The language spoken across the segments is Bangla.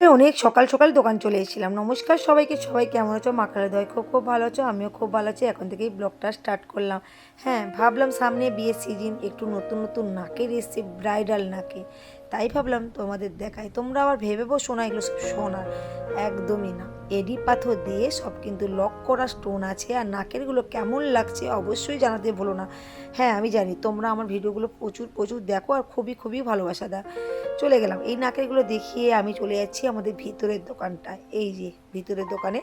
অনেক সকাল সকাল দোকান চলে এসেছিলাম। নমস্কার সবাইকে, সবাই কেমন আছো? মা কালী দয়ায় খুব খুব ভালো আছো, আমিও খুব ভালো আছি। এখন থেকেই ব্লগটা স্টার্ট করলাম। হ্যাঁ, ভাবলাম সামনে বিয়ের সিজন, একটু নতুন নতুন নাকের এসছে, ব্রাইডাল নাকে, তাই ভাবলাম তোমাদের দেখাই। তোমরা আবার ভেবে বসো না এগুলো সব সোনার, একদমই না। এডি পাথর দিয়ে সব কিন্তু লক করা স্টোন আছে। আর নাকেরগুলো কেমন লাগছে অবশ্যই জানাতে ভুলো না। হ্যাঁ, আমি জানি তোমরা আমার ভিডিওগুলো প্রচুর প্রচুর দেখো আর খুবই খুবই ভালোবাসা দাও। চলে গেলাম এই নাকেরগুলো দেখিয়ে আমি চলে যাচ্ছি আমাদের ভিতরের দোকানটায়। এই যে ভিতরের দোকানে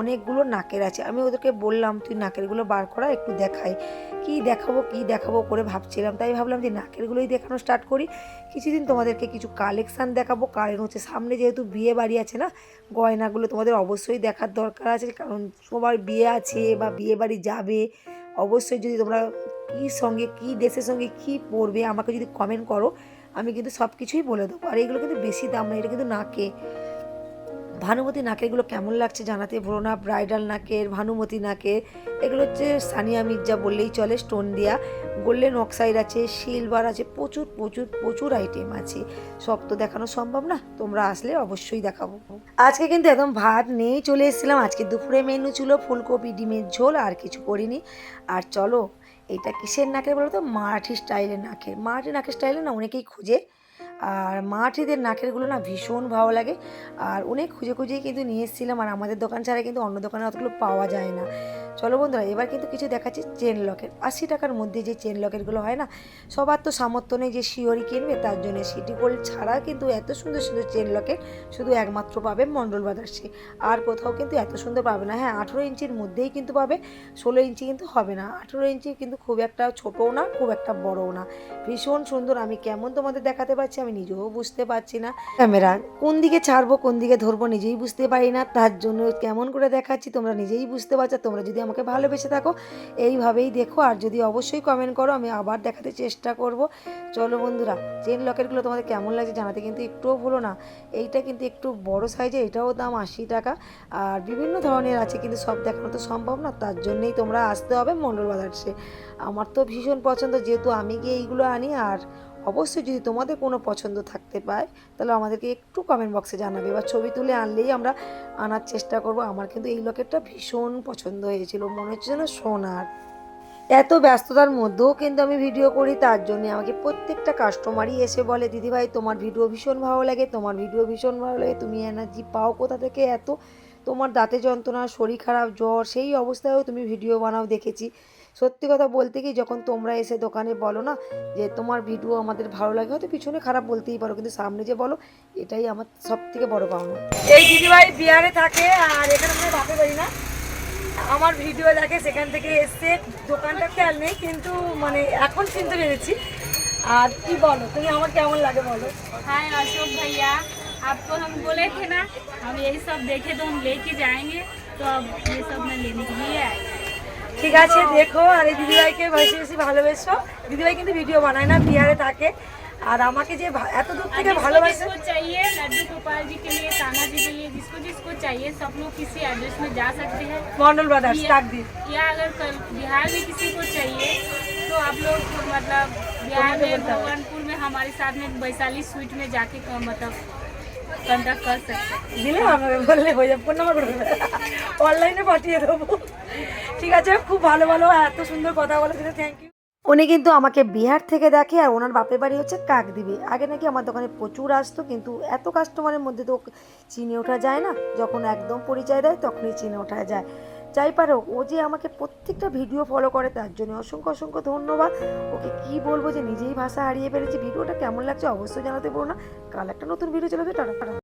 অনেকগুলো নাকের আছে। আমি ওদেরকে বললাম তুই নাকেরগুলো বার করা, একটু দেখাই। কি দেখাবো করে ভাবছিলাম, তাই ভাবলাম যে নাকেরগুলোই দেখানো স্টার্ট করি। কিছুদিন তোমাদেরকে কিছু কালেকশান দেখাবো, কারণ হচ্ছে সামনে যেহেতু বিয়ে বাড়ি আছে না, গয়নাগুলো তোমাদের অবশ্যই দেখার দরকার আছে। কারণ সবার বিয়ে আছে বা বিয়ে বাড়ি যাবে, অবশ্যই যদি তোমরা কী সঙ্গে কী ড্রেসের সঙ্গে কী পরবে আমাকে যদি কমেন্ট করো, আমি কিন্তু সব কিছুই বলে দেবো। আর এগুলো কিন্তু বেশি দাম না, এটা কিন্তু নাকে ভানুমতি নাকেরগুলো কেমন লাগছে জানাতে ভুলো না। ব্রাইডাল নাকের, ভানুমতি নাকের, এগুলো হচ্ছে সানিয়া মির্জা বললেই চলে। স্টোন দেওয়া, গোল্ডেন অক্সাইড আছে, সিলভার আছে, প্রচুর প্রচুর প্রচুর আইটেম আছে। সব তো দেখানো সম্ভব না, তোমরা আসলে অবশ্যই দেখাবো। আজকে কিন্তু একদম ভাত নেই, চলে এসেছিলাম। আজকে দুপুরে মেনু ছিল ফুলকপি ডিমের ঝোল, আর কিছু করিনি। আর চলো, এটা কিসের নাকের বলো তো? মারাঠি স্টাইলের নাকের। মারাঠি নাকের স্টাইলে না অনেকেই খুঁজে, আর মারাঠিদের নাকেরগুলো না ভীষণ ভালো লাগে। আর অনেক খুঁজে খুঁজেই কিন্তু নিয়ে এসেছিলাম। আর আমাদের দোকান ছাড়া কিন্তু অন্য দোকানে অতগুলো পাওয়া যায় না। চলো বন্ধুরা, এবার কিন্তু কিছু দেখাচ্ছি চেন লকের। 80 টাকার মধ্যে যে চেন লকেরগুলো হয় না, সবার তো সামর্থ্য নেই যে শিওরি কিনবে, তার জন্য সিটি গোল্ড ছাড়া কিন্তু এত সুন্দর সুন্দর চেন লকের শুধু একমাত্র পাবে মণ্ডল ব্রাদার্সে। আর কোথাও কিন্তু এত সুন্দর পাবে না। হ্যাঁ, 18 ইঞ্চির মধ্যেই কিন্তু পাবে, 16 ইঞ্চি কিন্তু হবে না। 18 ইঞ্চি কিন্তু খুব একটা ছোটও না, খুব একটা বড়ও না, ভীষণ সুন্দর। আমি কেমন তোমাদের দেখাতে পারছি আমি নিজেও বুঝতে পারছি না। ক্যামেরা কোন দিকে ছাড়বো কোন দিকে ধরবো নিজেই বুঝতে পারি না, তার জন্য কেমন করে দেখাচ্ছি তোমরা নিজেই বুঝতে পারছো। তোমরা যদি আমাকে ভালোবেসে থাকো এইভাবেই দেখো, আর যদি অবশ্যই কমেন্ট করো, আমি আবার দেখাতে চেষ্টা করব। চলো বন্ধুরা, চেন লকেটগুলো তোমাদের কেমন লাগছে জানাতে কিন্তু একটুও ভুলো না। এইটা কিন্তু একটু বড় সাইজে, এটাও দাম 80 টাকা। আর বিভিন্ন ধরনের আছে, কিন্তু সব দেখানো তো সম্ভব না, তার জন্যেই তোমরা আসতে হবে মণ্ডল বাজারে। আমার তো ভীষণ পছন্দ, যেহেতু আমি গিয়ে এইগুলো আনি। আর অবশ্যই যদি তোমাদের কোনো পছন্দ থাকতে পায় তাহলে আমাদেরকে একটু কমেন্ট বক্সে জানাবে, বা ছবি তুলে আনলেই আমরা আনার চেষ্টা করব। আমার কিন্তু এই লকেটটা ভীষণ পছন্দ হয়েছিল, মনে হচ্ছে যেন সোনার। এত ব্যস্ততার মধ্যেও কিন্তু আমি ভিডিও করি, তার জন্য আমাকে প্রত্যেকটা কাস্টমারই এসে বলে দিদিভাই তোমার ভিডিও ভীষণ ভালো লাগে, তোমার ভিডিও ভীষণ ভালো লাগে, তুমি এনার্জি পাও কোথা থেকে এত? তোমার দাঁতে যন্ত্রণা, শরীর খারাপ, জ্বর, সেই অবস্থায়ও তুমি ভিডিও বানাও দেখেছি। সত্যি কথা বলতে কি, যখন তোমরা এসে দোকানে বলো না যে তোমার ভিডিও আমাদের ভালো লাগে, হয়তো পিছনে খারাপ বলতেই পারো, কিন্তু সামনে যে বলো, এটাই আমার সব থেকে বড় পাওনা। এই দিদিভাই বিহারে থাকে, আর এখানে আমরা বাপে বাড়ি না, আমার ভিডিও দেখে, সেখান থেকে এসছে। দোকানটা খেয়াল নেই, কিন্তু মানে এখন চিনতে পেরেছি। আর কি বলো, তুমি আমার কেমন লাগে বলো? हाय अशोक भैया, आपको हम बोले थे ना हम यही सब देखे तो हम लेके जाएंगे, तो अब ये सब मैं लेने के लिए आई। ঠিক আছে, দেখো। আর এই দিদিভাইকে বেশি বেশি ভালোবেসো। দিদিভাই কিন্তু ভিডিও বানায় না, বিহারে থাকে। আর আমাকে যে এত দূর থেকে ভালোবাসে। जिसको चाहिए लड्डू गोपाल जी के लिए, कान्हा जी के लिए, जिसको जिसको चाहिए सब लोग किसी एड्रेस में जा सकते हैं। মন্ডল ব্রাদার্স তাকদির। या अगर बिहार में किसी को चाहिए तो आप लोग मतलब बिहार में भगवानपुर में हमारे साथ में वैशाली स्वीट में जाके मतलब कॉन्टैक्ट कर सकते हैं। দিলে আমাকে বললে হয়ে যাবে, ফোন নাম্বার করে অনলাইনে পাঠিয়ে দেবো। ঠিক আছে, খুব ভালো ভালো এত সুন্দর কথা বলার জন্য থ্যাংক ইউ। উনি কিন্তু আমাকে বিহার থেকে দেখে, আর ওনার বাপের বাড়ি হচ্ছে কাকদ্বীপে। আগে নাকি আমার দোকানে প্রচুর আসতো, কিন্তু এত কাস্টমারের মধ্যে তো চিনে ওঠা যায় না। যখন একদম পরিচয় দেয় তখনই চিনে ওঠা যায়। যাই পারো, ও যে আমাকে প্রত্যেকটা ভিডিও ফলো করে, তার জন্য অসংখ্য অসংখ্য ধন্যবাদ। ওকে কি বলবো যে নিজেই ভাষা হারিয়ে ফেলেছি। ভিডিওটা কেমন লাগছে অবশ্যই জানাতে পারো না। কাল একটা নতুন ভিডিও চলে যাবে। টাটা।